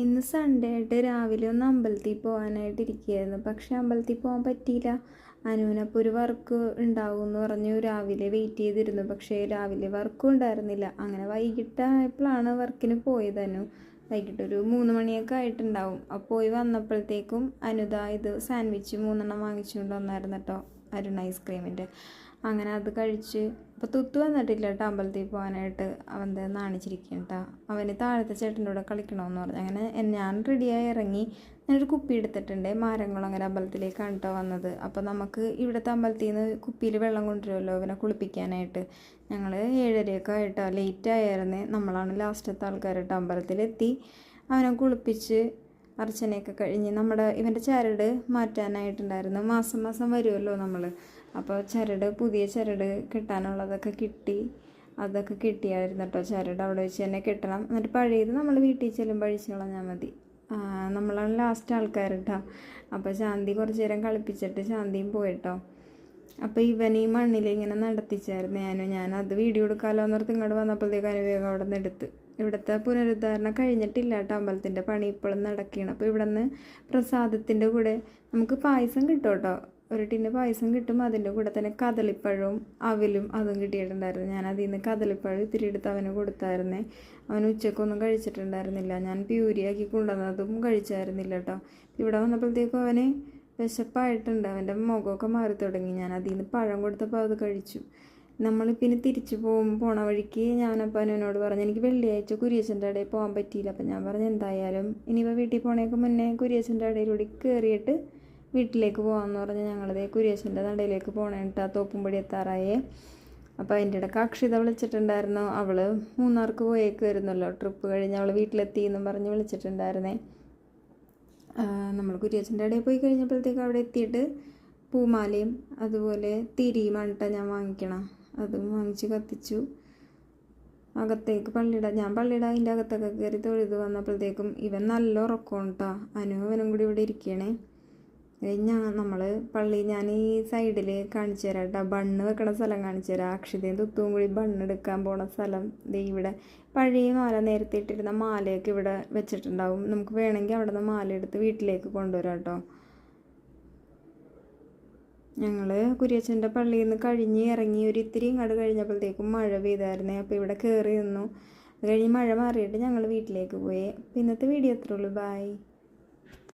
ഇന്ന് സൺഡേ ആയിട്ട് രാവിലെ ഒന്ന് അമ്പലത്തിൽ പോകാനായിട്ട് ഇരിക്കുകയായിരുന്നു. പക്ഷെ അമ്പലത്തിൽ പോകാൻ പറ്റിയില്ല. അനുവിനപ്പോൾ ഒരു വർക്ക് ഉണ്ടാവും എന്ന് പറഞ്ഞു രാവിലെ വെയിറ്റ് ചെയ്തിരുന്നു. പക്ഷേ രാവിലെ വർക്കും ഉണ്ടായിരുന്നില്ല. അങ്ങനെ വൈകിട്ടായപ്പോഴാണ് വർക്കിന് പോയത്. വൈകിട്ട് ഒരു 3 മണിയൊക്കെ ആയിട്ടുണ്ടാവും. അപ്പോൾ പോയി വന്നപ്പോഴത്തേക്കും അനുദ ഇത് സാൻഡ്വിച്ച് 3 വാങ്ങിച്ചുകൊണ്ട് വന്നായിരുന്നു കേട്ടോ, അരുൺ ഐസ്ക്രീമിൻ്റെ. അങ്ങനെ അത് കഴിച്ച്. അപ്പോൾ തുത്തു വന്നിട്ടില്ല കേട്ടോ അമ്പലത്തിൽ പോകാനായിട്ട്. അവൻ നാണിച്ചിരിക്കും കേട്ടോ. അവന് താഴത്തെ ചേട്ടൻ്റെ കൂടെ കളിക്കണമെന്ന് പറഞ്ഞു. അങ്ങനെ ഞാൻ റെഡിയായി ഇറങ്ങി. ഞാനൊരു കുപ്പി എടുത്തിട്ടുണ്ട്. മാരംകുളങ്ങര അമ്പലത്തിലേക്കാണ് കേട്ടോ വന്നത്. അപ്പോൾ നമുക്ക് ഇവിടുത്തെ അമ്പലത്തിൽ നിന്ന് കുപ്പിയിൽ വെള്ളം കൊണ്ടുവരുമല്ലോ അവനെ കുളിപ്പിക്കാനായിട്ട്. ഞങ്ങൾ 7:30 ആയിട്ടോ, ലേറ്റ് ആയിരുന്നേ. നമ്മളാണ് ലാസ്റ്റത്തെ ആൾക്കാർ കേട്ടോ. അമ്പലത്തിലെത്തി അവനെ കുളിപ്പിച്ച് അർച്ചനയൊക്കെ കഴിഞ്ഞ് ഇവൻ്റെ ചരട് മാറ്റാനായിട്ടുണ്ടായിരുന്നു. മാസം മാസം വരുമല്ലോ നമ്മൾ. അപ്പോൾ പുതിയ ചരട് കിട്ടാനുള്ളതൊക്കെ അതൊക്കെ കിട്ടിയായിരുന്നു കേട്ടോ. ചരട് അവിടെ വെച്ച് തന്നെ കിട്ടണം. എന്നിട്ട് പഴയത് നമ്മൾ വീട്ടിൽ ചെല്ലുമ്പോൾ അഴിച്ച് കളഞ്ഞാൽ മതി. നമ്മളാണ് ലാസ്റ്റ് ആൾക്കാർ കേട്ടോ. അപ്പോൾ ശാന്തി കുറച്ച് നേരം കളിപ്പിച്ചിട്ട് ശാന്തിയും പോയിട്ടോ. അപ്പോൾ ഇവനീ മണ്ണിൽ ഇങ്ങനെ നടത്തിച്ചായിരുന്നു ഞാനത് വീഡിയോ എടുക്കാമല്ലോ എന്നോർത്ത് ഇങ്ങോട്ട് വന്നപ്പോഴത്തേക്ക് വേഗം അവിടെ നിന്ന് എടുത്ത്. ഇവിടുത്തെ പുനരുദ്ധാരണം കഴിഞ്ഞിട്ടില്ല കേട്ടോ. അമ്പലത്തിൻ്റെ പണി ഇപ്പോഴും നടക്കുകയാണ്. അപ്പോൾ ഇവിടെ നിന്ന് പ്രസാദത്തിൻ്റെ കൂടെ നമുക്ക് പായസം കിട്ടും കേട്ടോ. ഒരു ടിന്ന് പായസം കിട്ടും. അതിൻ്റെ കൂടെ തന്നെ കദളിപ്പഴവും അവിലും അതും കിട്ടിയിട്ടുണ്ടായിരുന്നു. ഞാൻ അതിൽ നിന്ന് കദളിപ്പഴം ഇത്തിരി എടുത്ത് അവന് കൊടുത്തായിരുന്നേ. അവൻ ഉച്ചക്കൊന്നും കഴിച്ചിട്ടുണ്ടായിരുന്നില്ല. ഞാൻ പ്യൂരിയാക്കി കൊണ്ടുവന്നതും കഴിച്ചായിരുന്നില്ല കേട്ടോ. ഇവിടെ വന്നപ്പോഴത്തേക്കും അവന് വിശപ്പായിട്ടുണ്ട്. അവൻ്റെ മുഖമൊക്കെ മാറി തുടങ്ങി. ഞാൻ അതിൽ നിന്ന് പഴം കൊടുത്തപ്പോൾ അത് കഴിച്ചു. നമ്മളിപ്പിന്നെ തിരിച്ചു പോണ വഴിക്ക് ഞാനപ്പോൾ അനുവിനോട് പറഞ്ഞു, എനിക്ക് വെള്ളിയാഴ്ച കുരിയച്ചൻ്റെ ഇടയിൽ പോകാൻ പറ്റിയില്ല. അപ്പം ഞാൻ പറഞ്ഞു എന്തായാലും ഇനിയിപ്പോൾ വീട്ടിൽ പോണേക്ക് മുന്നേ കുരിയച്ചൻ്റെ ഇടയിലൂടെ കയറിയിട്ട് വീട്ടിലേക്ക് പോകാമെന്ന് പറഞ്ഞ് ഞങ്ങളതേ കുരിയച്ചൻ്റെ നടയിലേക്ക് പോകണേട്ട് ആ തോപ്പുംപടി എത്താറായേ. അപ്പോൾ അതിൻ്റെ ഇടയ്ക്ക് അക്ഷിത വിളിച്ചിട്ടുണ്ടായിരുന്നു. അവൾ മൂന്നാർക്ക് പോയേക്കുമായിരുന്നല്ലോ. ട്രിപ്പ് കഴിഞ്ഞ് അവൾ വീട്ടിലെത്തി എന്നും പറഞ്ഞ് വിളിച്ചിട്ടുണ്ടായിരുന്നേ. നമ്മൾ കുരിയച്ചൻ്റെ ഇടയിൽ പോയി കഴിഞ്ഞപ്പോഴത്തേക്ക് അവിടെ എത്തിയിട്ട് പൂമാലയും അതുപോലെ തിരിയുമാണ് കേട്ടോ ഞാൻ വാങ്ങിക്കണം. അതും വാങ്ങിച്ച് കത്തിച്ചു. അകത്തേക്ക് ഞാൻ പള്ളിയുടെ അതിൻ്റെ അകത്തൊക്കെ കയറി തൊഴുത് വന്നപ്പോഴത്തേക്കും ഇവൻ നല്ല ഉറക്കമാണ് കേട്ടോ. അവനും കൂടി ഇവിടെ ഇരിക്കണേ. നമ്മൾ ഞാൻ ഈ സൈഡിൽ കാണിച്ചു തരാം കേട്ടോ. ബണ്ണ് വെക്കണ സ്ഥലം കാണിച്ചു തരാം. അക്ഷിതയും തുത്തും കൂടി ബണ്ണ് എടുക്കാൻ പോണ സ്ഥലം ഇവിടെ. പഴയ മാല നേരത്തെ ഇട്ടിരുന്ന മാലയൊക്കെ ഇവിടെ വെച്ചിട്ടുണ്ടാവും. നമുക്ക് വേണമെങ്കിൽ അവിടെ നിന്ന് മാല എടുത്ത് വീട്ടിലേക്ക് കൊണ്ടുവരാം കേട്ടോ. ഞങ്ങൾ കുരിയച്ചൻ്റെ പള്ളിയിൽ നിന്ന് കഴിഞ്ഞ് ഇറങ്ങി ഒരു ഇത്തിരി ഇങ്ങോട്ട് കഴിഞ്ഞപ്പോഴത്തേക്കും മഴ പെയ്തായിരുന്നേ. അപ്പോൾ ഇവിടെ കയറി നിന്നു. അത് കഴിഞ്ഞ് മഴ മാറിയിട്ട് ഞങ്ങൾ വീട്ടിലേക്ക് പോയി. അപ്പോൾ ഇന്നത്തെ വീഡിയോ എത്രയുള്ളൂ. ബൈ.